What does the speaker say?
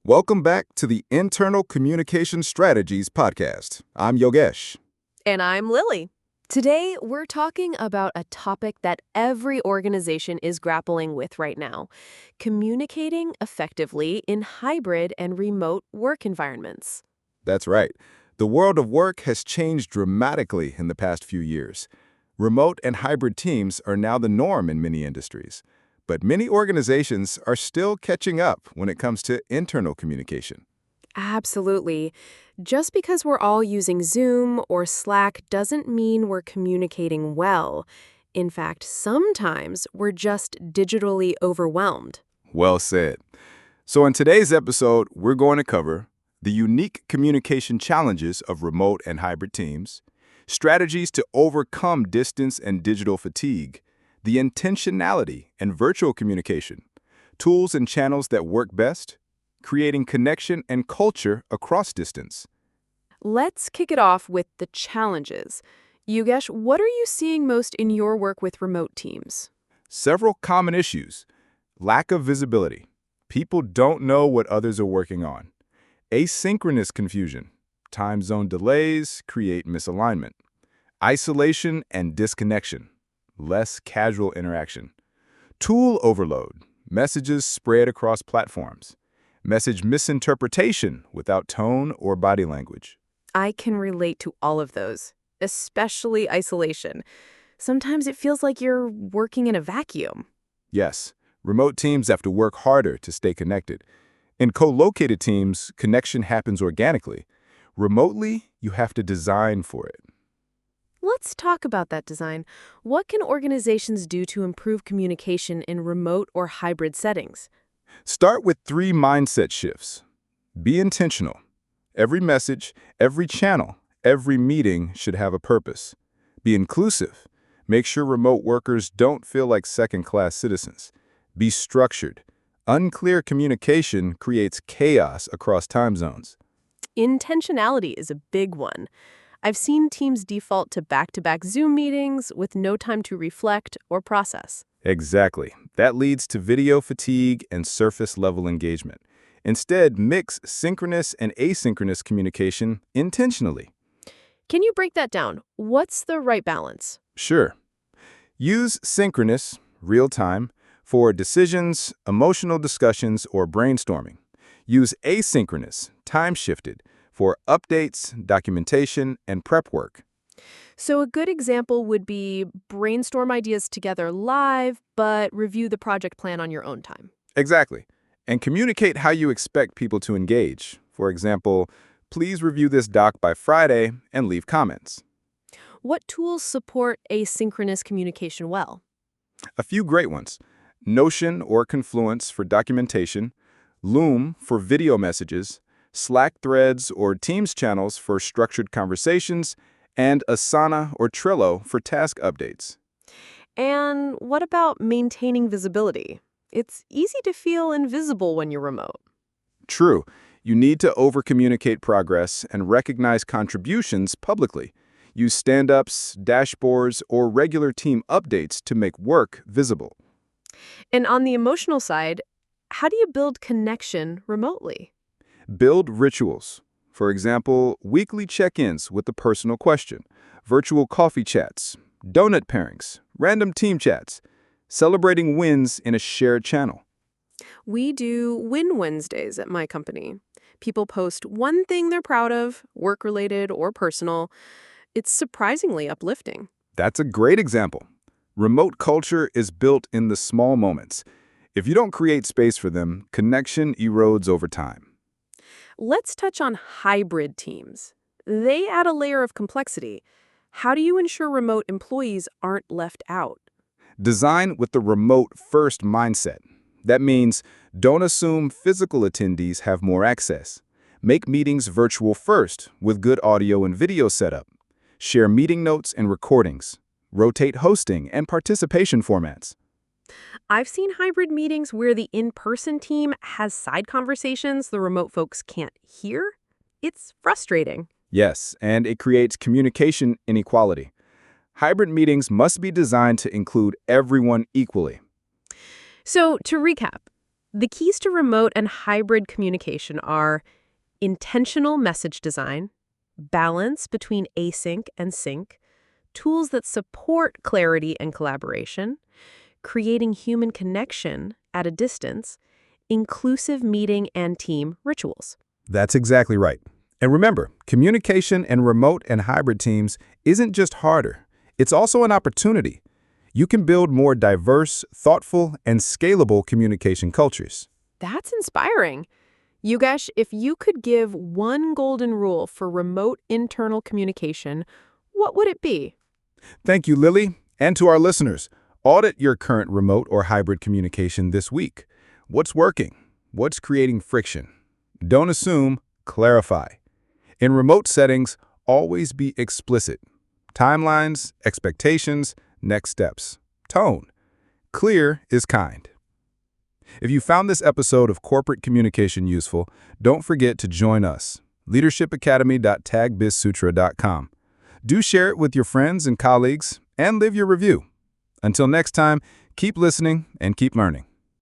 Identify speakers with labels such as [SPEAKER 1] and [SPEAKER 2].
[SPEAKER 1] Welcome back to the Internal Communication Strategies podcast. I'm Yogesh.
[SPEAKER 2] And I'm Lily. Today, we're talking about a topic that every organization is grappling with right now: communicating effectively in hybrid and remote work environments.
[SPEAKER 1] That's right. The world of work has changed dramatically in the past few years. Remote and hybrid teams are now the norm in many industries. But many organizations are still catching up when it comes to internal communication.
[SPEAKER 2] Absolutely. Just because we're all using Zoom or Slack doesn't mean we're communicating well. In fact, sometimes we're just digitally overwhelmed.
[SPEAKER 1] Well said. So in today's episode, we're going to cover the unique communication challenges of remote and hybrid teams, strategies to overcome distance and digital fatigue, the intentionality and virtual communication, tools and channels that work best, creating connection and culture across distance.
[SPEAKER 2] Let's kick it off with the challenges. Yogesh, what are you seeing most in your work with remote teams?
[SPEAKER 1] Several common issues: lack of visibility. People don't know what others are working on. Asynchronous confusion. Time zone delays create misalignment. Isolation and disconnection. Less casual interaction. Tool overload. Messages spread across platforms. Message misinterpretation without tone or body language.
[SPEAKER 2] I can relate to all of those, especially isolation. Sometimes it feels like you're working in a vacuum.
[SPEAKER 1] Yes, remote teams have to work harder to stay connected. In co-located teams, connection happens organically. Remotely, you have to design for it.
[SPEAKER 2] Let's talk about that design. What can organizations do to improve communication in remote or hybrid settings?
[SPEAKER 1] Start with 3 mindset shifts. Be intentional. Every message, every channel, every meeting should have a purpose. Be inclusive. Make sure remote workers don't feel like second-class citizens. Be structured. Unclear communication creates chaos across time zones.
[SPEAKER 2] Intentionality is a big one. I've seen teams default to back-to-back Zoom meetings with no time to reflect or process.
[SPEAKER 1] Exactly. That leads to video fatigue and surface-level engagement. Instead, mix synchronous and asynchronous communication intentionally.
[SPEAKER 2] Can you break that down? What's the right balance?
[SPEAKER 1] Sure. Use synchronous, real-time, for decisions, emotional discussions, or brainstorming. Use asynchronous, time-shifted, for updates, documentation, and prep work.
[SPEAKER 2] So a good example would be brainstorm ideas together live, but review the project plan on your own time.
[SPEAKER 1] Exactly. And communicate how you expect people to engage. For example, please review this doc by Friday and leave comments.
[SPEAKER 2] What tools support asynchronous communication well?
[SPEAKER 1] A few great ones: Notion or Confluence for documentation, Loom for video messages, Slack threads or Teams channels for structured conversations, and Asana or Trello for task updates.
[SPEAKER 2] And what about maintaining visibility? It's easy to feel invisible when you're remote.
[SPEAKER 1] True, you need to over-communicate progress and recognize contributions publicly. Use stand-ups, dashboards, or regular team updates to make work visible.
[SPEAKER 2] And on the emotional side, how do you build connection remotely?
[SPEAKER 1] Build rituals. For example, weekly check-ins with a personal question, virtual coffee chats, donut pairings, random team chats, celebrating wins in a shared channel.
[SPEAKER 2] We do Win Wednesdays at my company. People post one thing they're proud of, work-related or personal. It's surprisingly uplifting.
[SPEAKER 1] That's a great example. Remote culture is built in the small moments. If you don't create space for them, connection erodes over time.
[SPEAKER 2] Let's touch on hybrid teams. They add a layer of complexity. How do you ensure remote employees aren't left out?
[SPEAKER 1] Design with the remote-first mindset. That means don't assume physical attendees have more access. Make meetings virtual first with good audio and video setup. Share meeting notes and recordings. Rotate hosting and participation formats.
[SPEAKER 2] I've seen hybrid meetings where the in-person team has side conversations the remote folks can't hear. It's frustrating.
[SPEAKER 1] Yes, and it creates communication inequality. Hybrid meetings must be designed to include everyone equally.
[SPEAKER 2] So, to recap, The keys to remote and hybrid communication are intentional message design, balance between async and sync, tools that support clarity and collaboration, creating human connection at a distance, inclusive meeting and team rituals.
[SPEAKER 1] That's exactly right. And remember, communication in remote and hybrid teams isn't just harder, it's also an opportunity. You can build more diverse, thoughtful, and scalable communication cultures.
[SPEAKER 2] That's inspiring. Yugesh, if you could give one golden rule for remote internal communication, what would it be?
[SPEAKER 1] Thank you, Lily. And to our listeners, audit your current remote or hybrid communication this week. What's working? What's creating friction? Don't assume, clarify. In remote settings, always be explicit. Timelines, expectations, next steps. Tone. Clear is kind. If you found this episode of Corporate Communication useful, don't forget to join us, leadershipacademy.tagbizsutra.com. Do share it with your friends and colleagues, and leave your review. Until next time, keep listening and keep learning.